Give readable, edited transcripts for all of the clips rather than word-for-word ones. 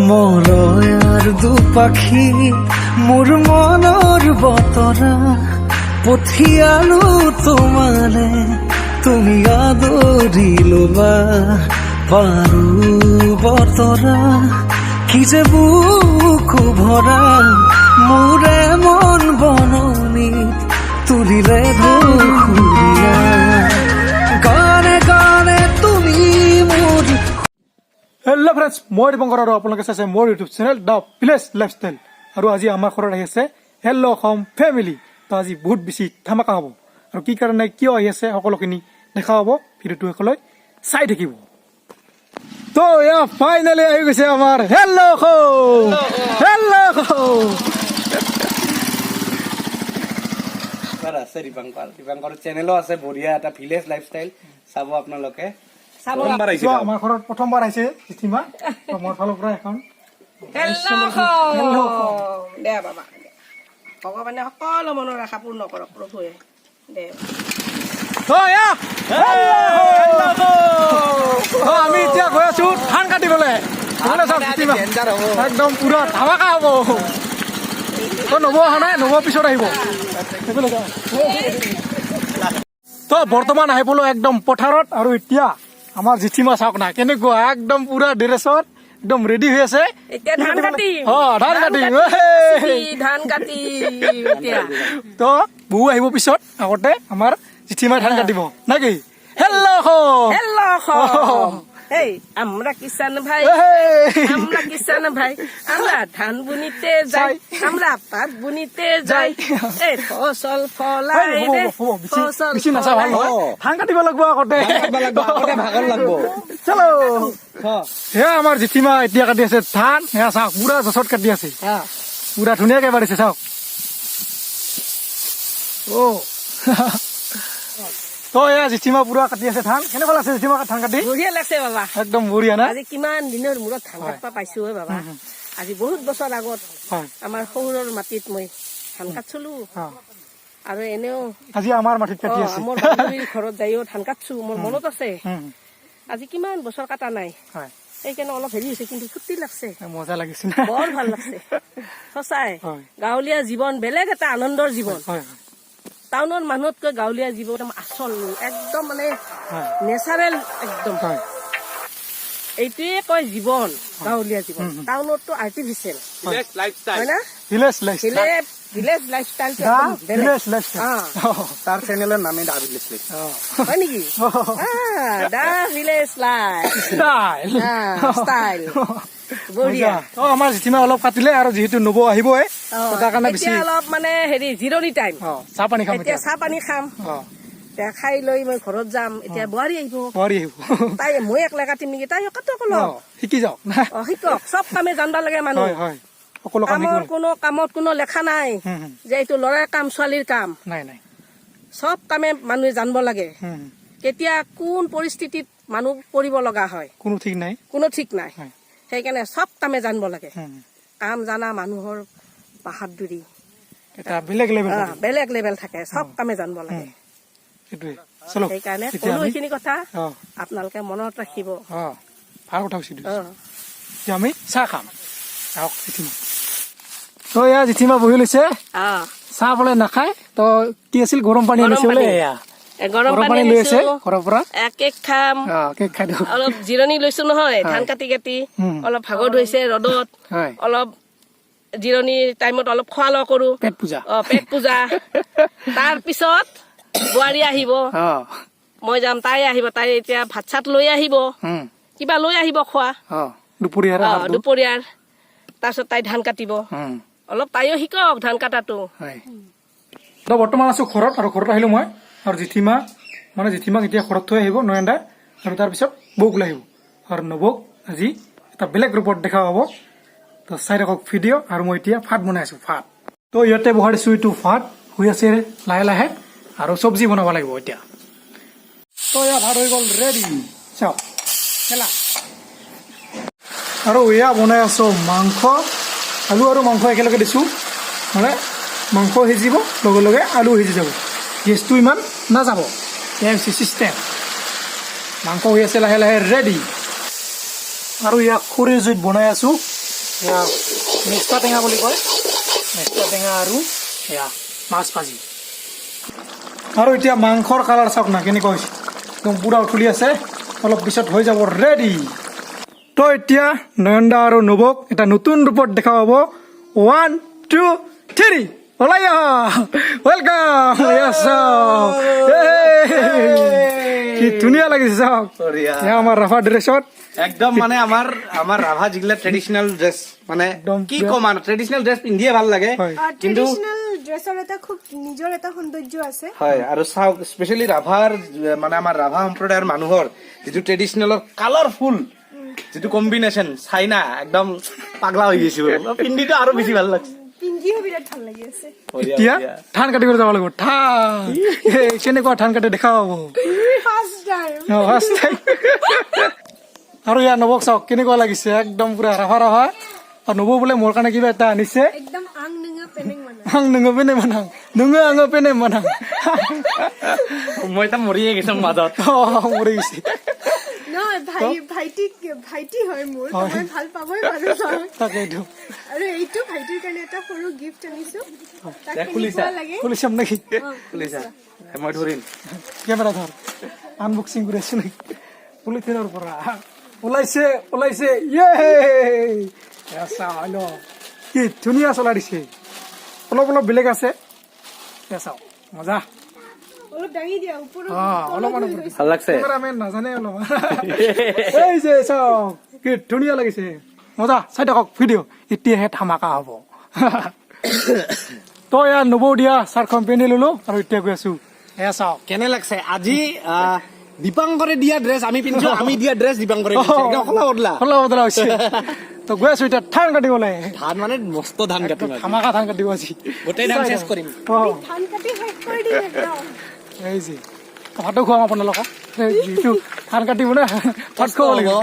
মলয়াৰ দুপাখি মোৰ মনৰ বতৰা পঠিয়ালো তোমালে তুমি আদৰি লবা পাৰো বতৰা কি যে বুকু ভৰা মোৰে মন বননিত তুলিলে ধুৰীয়া গানে গানে তুমি মোৰ। হেল্ল' ফ্ৰেণ্ডছ, মই দীপংকৰ আৰু আপোনালোকে চাইছে মোৰ YouTube channel the village lifestyle. আৰু আজি আমাৰ ঘৰত আহি আছে হেল্ল' অসম ফেমিলি। তো আজি বহুত বেছি ধামাকা হ'ব আৰু কি কাৰণে কিয় আহি আছে সকলোখিনি দেখা হ'ব, ভিডিঅ'টো শেষলৈ চাই থাকিব। তো এয়া ফাইনেলি আহি গৈছে আমাৰ হেল্ল' অসম। হেল্ল' অসম আছে দীপাংকৰ চেনেলো আছে, বঢ়িয়া এটা ভিলেজ লাইফষ্টাইল চাব আপোনালোকে। আমাৰ ঘৰত প্ৰথমবাৰ আহিছে জিঠিমা, মোৰ ফালৰ পৰা এখন দে বাবা, ভগৱানে সকলো মনৰ আশা পূৰ্ণ কৰক প্ৰভুৱে দে। আমি এতিয়া গৈ আছো ধান কাটিবলৈ। একদম পুৰা ধামাকা হ'ব। নব অহা নাই, নব পিছত আহিব। তো বৰ্তমান আহি পালো একদম পথাৰত, আৰু এতিয়া আমাৰ জিঠিমা চাওক না কেনেকুৱা একদম পুৰা ড্ৰেছত একদম ৰেডি হৈ আছে। এতিয়া ধান কাটিম, ধান কাটিম এতিয়া। তো বৌ আহিব পিছত, আগতে আমাৰ জিঠিমাই ধান কাটিব নাকি। হেল্ল' এই আমরা কিষান ভাই, আমরা কিষান ভাই, আমরা ধান বুনিতে যাই, আমরা পাট বুনিতে যাই, এই ফসল ফলাই রে ফসল ফলাই। ধান কাটিব লাগব আগতে, ভাগৰ লাগব। চলো। সেয়া আমাৰ জিঠিমা এতিয়া কাটি আছে ধান। সেয়া চাওক পুৰা জচত কাটি আছে, পুৰা ধুনীয়াকে বাঢ়িছে চাওক। তো এয়া জিঠিমা পুৰা কাটি আছে ধান। কেনেকুৱা লাগছে জিঠিমা ধান কাটি? বঢ়িয়া লাগছে বাবা, একদম বঢ়িয়া না। আজি কিমান দিনৰ মূৰত ধান কাটবা পাইছো ঐ বাবা। আজি বহুত বছৰ আগত আমাৰ শহুৰৰ মাটিত মই ধান কাটছিলো, আৰু এনেও আজি আমাৰ মাটিত কাটি আছে। মোৰ বান্ধৱীৰ ঘৰত যাইও ধান কাটছো, মোৰ মনত আছে। আজি কিমান বছৰ কাটা নাই, সেইকাৰণে অলপ হেৰি হৈছে, কিন্তু ফূৰ্তি লাগছে, মজা লাগিছে, বৰ ভাল লাগছে সঁচাই। গাঁৱলীয়া জীৱন বেলেগ এটা আনন্দৰ জীৱন। টাউনৰ মানুহতকৈ গাঁৱলীয়া জীৱন আচল, একদম মানে নেচাৰেল একদম। এইটোৱে কয় জীৱন, গাঁৱলীয়া জীৱন। টাউনতটো আৰ্টিফিচিয়েল হয় না, ভিলেজ লাইফষ্টাইল। ভিলেজ লাইফষ্টাইল তাৰ চেনেলৰ নামে দা ভিলেজ লাইফ হয় নেকি? দা ভিলেজ লাইফষ্টাইল বঢ়িয়া। আমাৰ জিঠিমা অলপ কাটিলে, আৰু যিহেতু নব আহিবই তাৰ কাৰণে বেছি অলপ মানে হেৰি জিৰণি টাইম, চাহ পানী খাম। এতিয়া চাহ পানী খাম, এতিয়া খাই লৈ মই ঘৰত যাম। এতিয়া বোৱাৰী আহিব, তাই মই একলা কাটিম নেকি, তাই কাটক অলপ, শিকি যাওক। শিকক, চব কামে জানবা লাগে মানুহ। কামৰ কোনো কামত কোনো লেখা নাই যে এইটো ল'ৰাৰ কাম ছোৱালীৰ কাম, চব কামে মানুহে জানব লাগে। কেতিয়া কোন পৰিস্থিতিত মানুহ পৰিব লগা হয় কোনো ঠিক নাই। সেইকাৰণে চব কামে জানব লাগে। কাম জানা মানুহৰ বাহাদুৰি বেলেগ লেভেল থাকে, চব কামে জানব লাগে। সেইকাৰণে কলো এইখিনি কথা, আপোনালোকে মনত ৰাখিব। ভাল কথা কৈছে। আমি চাহ খাম। তো এয়া জিঠিমা বহি লৈছে, চাহ বোলে নাখায়। তো কি আছিল, গৰম পানী আনিছে বোলে। গৰম পানী লৈ আছে ঘৰৰ পৰা, কেক খাম। অলপ জিৰণি লৈছো নহয়, ধান কাটি কাটি অলপ ভাগৰ ধৰিছে ৰ'দত, অলপ জিৰণি টাইমত অলপ খোৱা লোৱা কৰো, পেট পূজা। তাৰ পিছত বোৱাৰী আহিব, মই যাম, তাই আহিব। তাই এতিয়া ভাত চাত লৈ আহিব, কিবা লৈ আহিব খোৱা দুপৰীয়াৰ। তাৰপিছত তাই ধান কাটিব, অলপ তাইও শিকক ধান কাটাটো। বৰ্তমান আছো ঘৰত, আৰু ঘৰত আহিলো মই আৰু জিঠিমাক এতিয়া ঘৰত থৈ আহিব নয়নদা, আৰু তাৰপিছত বৌক লৈ আহিব। আৰু নবৌক আজি এটা বেলেগ ৰূপত দেখা পাব। তো চাই থাকক ভিডিঅ'। আৰু মই এতিয়া ভাত বনাই আছো, ভাত। তো ইয়াতে বহাই দিছো, এইটো ভাত হৈ আছে লাহে লাহে, আৰু চব্জি বনাব লাগিব এতিয়া। তো এয়া ভাত হৈ গ'ল ৰেডি, চাওক খেলা। আৰু এয়া বনাই আছো মাংস, আলু আৰু মাংস একেলগে দিছো, মানে মাংস সিজিব লগে লগে আলু সিজি যাব, গেছটো ইমান নাযাব। চিষ্টেম মাংস হৈ আছে লাহে লাহে ৰেডি। আৰু ইয়াক খৰিৰ জুইত বনাই আছো এয়া মেষ্টা টেঙা বুলি কয়, মেষ্টা টেঙা আৰু এয়া মাছ ভাজি। আৰু এতিয়া মাংসৰ কালাৰ চাওক না কেনেকুৱা হৈছে, একদম পুৰা উঠলি আছে, অলপ পিছত হৈ যাব ৰেডি। তো এতিয়া নয়নদা আৰু নবক এটা নতুন ৰূপত দেখা পাব। 1 2 3 ওলাই ৱেলকাম। কি ধুনীয়া লাগিছে চাওক, এয়া আমাৰ ৰাভা ড্ৰেছত একদম মানে আমাৰ ৰাভা যিগিলা ট্ৰেডিচনেল ড্ৰেছ মানে কি কম আৰু ট্ৰেডিচনেল ড্ৰেছ পিন্ধিয়ে ভাল লাগে, কিন্তু ট্ৰেডিচনেল ড্ৰেছৰ এটা খুব নিজৰ এটা সৌন্দৰ্য আছে। হয় আৰু চাওক স্পেচিয়েলি ৰাভাৰ মানে আমাৰ ৰাভা সম্প্ৰদায়ৰ মানুহৰ যিটো ট্ৰেডিচনেলৰ কালাৰফুল যিটো কম্বিনেশ্যন চাইনা একদম পাগলা হৈ গৈছে, পিন্ধিটো আৰু বেছি ভাল লাগছে। পিন্ধিও বিৰাট ভাল লাগি আছে। এতিয়া ধান কাটিবলৈ যাব লাগিব। কেনেকুৱা ধান কাটি দেখা পাব ফাৰ্ষ্ট টাইম। আৰু ইয়াৰ নবক চাওক কেনেকুৱা লাগিছে, একদম পুৰা ৰাভা ৰাভা। আৰু নবৌ বোলে মোৰ কাৰণে কিবা এটা আনিছে, একদম আং নঙা পেনেং মানে। আং নঙা পেনে মানাং, নঙা আঙ পেনে মানাং। মই এটা মৰিয়ে গৈছো মাজত। মৰি গৈছে। নহয় ভাইটি হয় মোৰ, মই ভাল পাবই পাৰো চাওক। তাকেইটো আৰু এইটো ভাইটিৰ কাৰণে এটা সৰু গিফ্ট আনিছো, তাক খুলিছা? কেনেকুৱা লাগে খুলি চাম নেকি? খুলিছা? মই ধৰিম। কেমেৰা ধৰ, আনবক্সিং কৰি আছো নেকি? পলিথিনৰ পৰা ওলাইছে ওলাইছে। কি ধুনীয়া চলাই দিছে, অলপ অলপ বেলেগ আছে। চাও মজা, অলপ দাঙি দিয়া ওপৰত। অলপমান ভাল লাগছে। কেমেৰামেন নাজানে অলপমান। এই যে চাওক কি ধুনীয়া লাগিছে, মজা। চাই থাকক ভিডিঅ', এতিয়াহে ধামাকা হ'ব। তই ইয়াৰ নবৌ দিয়া চাৰ্টখন পিন্ধি ললো আৰু এতিয়া গৈ আছো। এয়া চাওক কেনে লাগছে আজি দীপাংকৰে দিয়া ড্ৰেছ আমি পিন্ধিছো, আমি দিয়া ড্ৰেছ দীপাংকৰে খোলা বদলা হৈছে। তো গৈ আছো এতিয়া ধান কাটিবলৈ। ধান মানে মস্ত ধান কাটিম আজি। ধামাকা ধান কাটিব আজি, গোটেই ধান চেছ কৰিম। ধান কাটি শেষ কৰি দিম একদম। এই যে ভাতো খুৱাম আপোনালোকক, যিটো ধান কাটিব না ভাত খুৱাব লাগিব,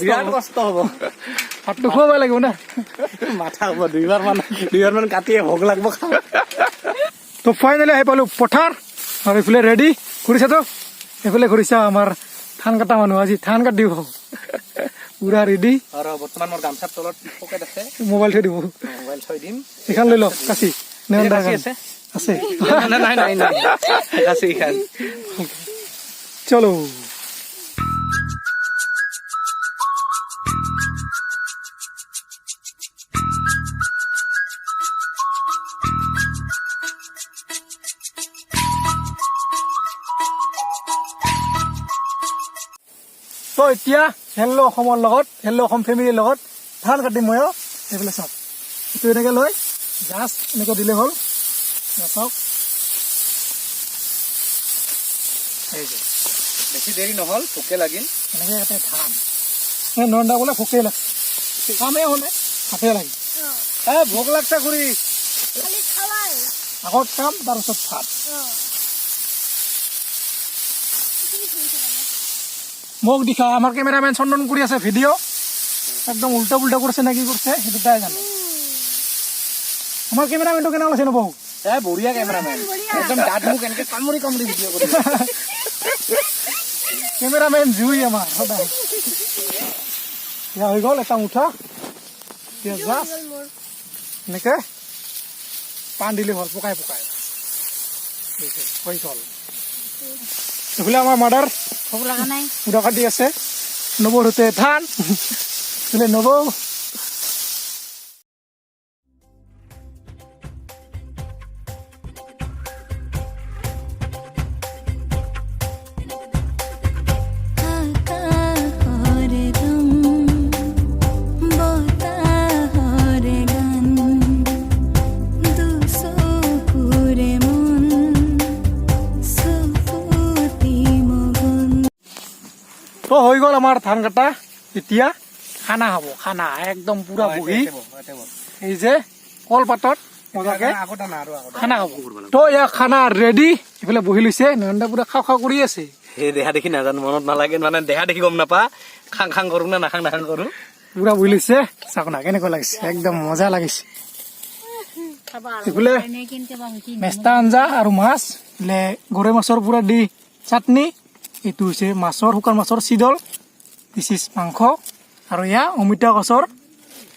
বিৰাট কষ্ট হ'ব, ভাতটো খুৱাব লাগিব না। মাথা হ'ব দুইবাৰ মান কাটিয়ে ভোগ লাগব। তো ফাইনেলি আহি পালো পথাৰ, আৰু এইফালে ৰেডি কৰিছা। তো এইফালে কৰিছা আমাৰ ধান কটা মানুহ, আজি ধান কাটিব পুৰা ৰেডি। আৰু বৰ্তমান মোৰ গামছাৰ তলত পকেট আছে, মোবাইল থৈ দিব, মোবাইল থৈ দিম। এইখন লৈ লওক কাচি, নেওন্দা কাচি আছে? আছে। নাই আছে এইখন। চলো। তো এতিয়া হেল্ল' অসমৰ লগত, হেল্ল' অসম ফেমিলিৰ লগত ধান কাটিম ময়ো। এইফালে চাওক, এইটো এনেকে লৈ জাষ্ট এনেকে দিলে হ'ল। চাওক এই যে বেছি দেৰি নহ'ল, ভোকে লাগিল। এনেকে ইয়াতে ধান নন্দা বোলে ভোকেই লাগছে, কামেই হ'লে হাতে লাগে। ভোক লাগছে খুৰী। খালি খাৱাই। আগত কাম তাৰপিছত ভাত। মোক দিখা আমাৰ কেমেৰামেন চন্দন কৰি আছে ভিডিঅ', একদম উল্টা পুল্টা কৰিছে নে কি কৰিছে সেইটো তাই জানে। আমাৰ কেমেৰামেনটো কেনে লাগিছে নবৌ? বঢ়িয়া কেমেৰামেন, একদম গাত মোক এনেকে কামুৰি ভিডিঅ' কৰি। কেমেৰামেন জুই আমাৰ সদায়। হৈ গ'ল এটা মুঠা, এনেকে পাণ দিলে হ'ল, পকাই পকাই হৈ গ'ল। এইফালে আমাৰ মাদাৰ সুদা কাটি আছে, নবৌৰ হতে ধান এইফালে নবৌ। তো হৈ গ'ল আমাৰ ধান কাটা, এতিয়া খানা হ'ব। খানা একদম পুৰা বহি, এই যে কলপাতত মজাকে খানা হ'ব। তো ইয়াৰ খানা ৰেডি, এইফালে বহি লৈছে নয়নদা, পুৰা খাওঁ খাওঁ কৰি আছে। সেই দেহা দেখি নাজানো, মনত নালাগে মানে দেহা দেখি গম নাপা খাং খাং কৰো না নাখাং নাখাং কৰো। পুৰা বহি লৈছে, চাওক না কেনেকুৱা লাগিছে, একদম মজা লাগিছে। এইফালে মেষ্টা আঞ্জা আৰু মাছ, এইফালে গৰৈ মাছৰ পুৰা দি চাটনি, এইটো হৈছে মাছৰ শুকান মাছৰ চিডল, দিছ ইজ মাংস, আৰু এয়া অমিতা গছৰ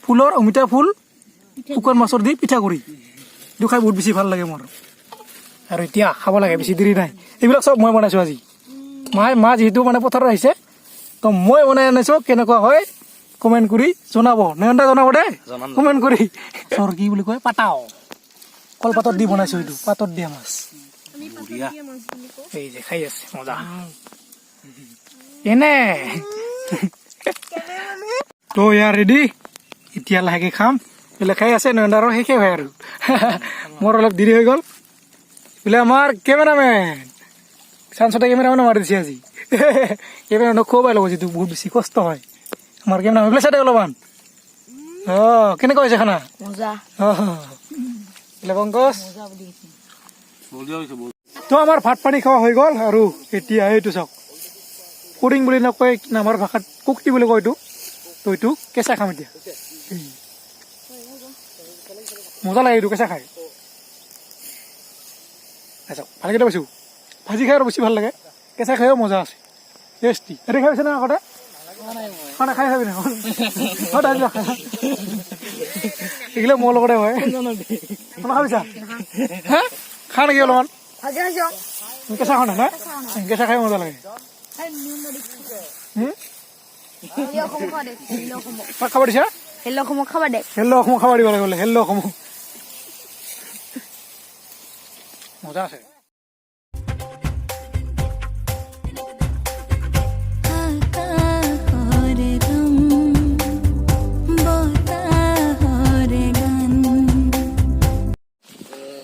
ফুলৰ অমিতা ফুল শুকান মাছৰ দি পিঠাগুড়ি এইটো খাই বহুত বেছি ভাল লাগে মোৰ আৰু এতিয়া খাব লাগে বেছি দেৰি নাই এইবিলাক চব মই বনাইছোঁ আজি মা যিহেতু মানে পথাৰত আহিছে তো মই বনাই আনিছোঁ কেনেকুৱা হয় কমেণ্ট কৰি জনাব নয়নদা জনাব দেই কমেণ্ট কৰি চৰ কি বুলি কয় পাতাও কলপাতত দি বনাইছোঁ এইটো পাতত দিয়া মাছ এই যে খাই আছে মজা এনে তো ইয়াৰ ৰেডি এতিয়া লাহেকৈ খাম বোলে খাই আছে নয়নদাৰৰ শেষে হয় আৰু মোৰ অলপ দেৰি হৈ গ'ল বোলে আমাৰ কেমেৰামেন চাঞ্চতে কেমেৰামেনে মাৰি দিছে আজি কেমেৰামেনক খুৱাই ল'ব যিটো বহুত বেছি কষ্ট হয় আমাৰ কেমেৰামেন বোলে চাই অলপমান কেনেকুৱা হৈছে খানা বোলে পংকজ তো আমাৰ ভাত পানী খোৱা হৈ গ'ল আৰু এতিয়া এইটো চাওক পুডিং বুলি নকয় আমাৰ ভাষাত কুক্তি বুলি কয় এইটো তো এইটো কেঁচা খাম এতিয়া মজা লাগে এইটো কেঁচা খাই চাওক ভালকেইটা পাইছোঁ ভাজি খাই আৰু বেছি ভাল লাগে কেঁচা খাইও মজা আছে টেষ্টি এনে খাই পাইছে না আগতে খানা খাই খাবি না এইগিলা মোৰ লগতে হয় খানা খাবিছা হা খা নেকি অলপমান কেঁচা খাওঁ না কেঁচা খাই মজা লাগে খাব দিছা হেল্ল' অসমক খাব দিব লাগে বোলে হেল্ল' অসমক মজা আছে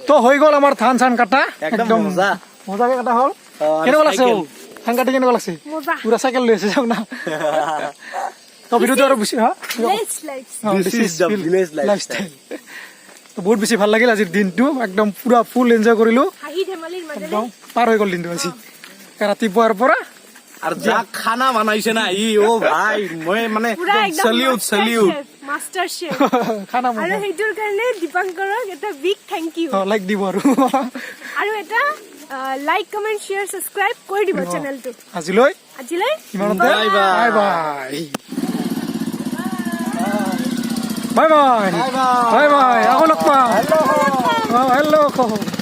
তো হৈ গ'ল আমাৰ ধান চান কাটা একদম মজা মজাকে কাটা হ'ল কেনেকুৱা লাগছে ধান কাটি কেনেকুৱা লাগছে পুৰা চাইকেল লৈ আছে যাওক না তো ভিডিঅ'টো আৰু বেছি তো বহুত বেছি ভাল লাগিল আজিৰ দিনটো একদম পুৰা ফুল এনজয় কৰিলো একদম পাৰ হৈ গ'ল দিনটো আজি ৰাতিপুৱাৰ পৰা আৰু যাক খানা বনাইছে না ই অ ভাই মই মানে চেলিউট মাষ্টাৰ শেফ খানা আৰু সেইটোৰ কাৰণে দীপাংকৰক এটা বিগ থেংক ইউ লাইক দিব আৰু এটা লাইক কমেণ্ট শ্বেয়াৰ ছাবস্ক্ৰাইব কৰি দিব চেনেলটো আজিলৈ ইমানতে বাই বাই আকৌ লগ পাম হেল্ল'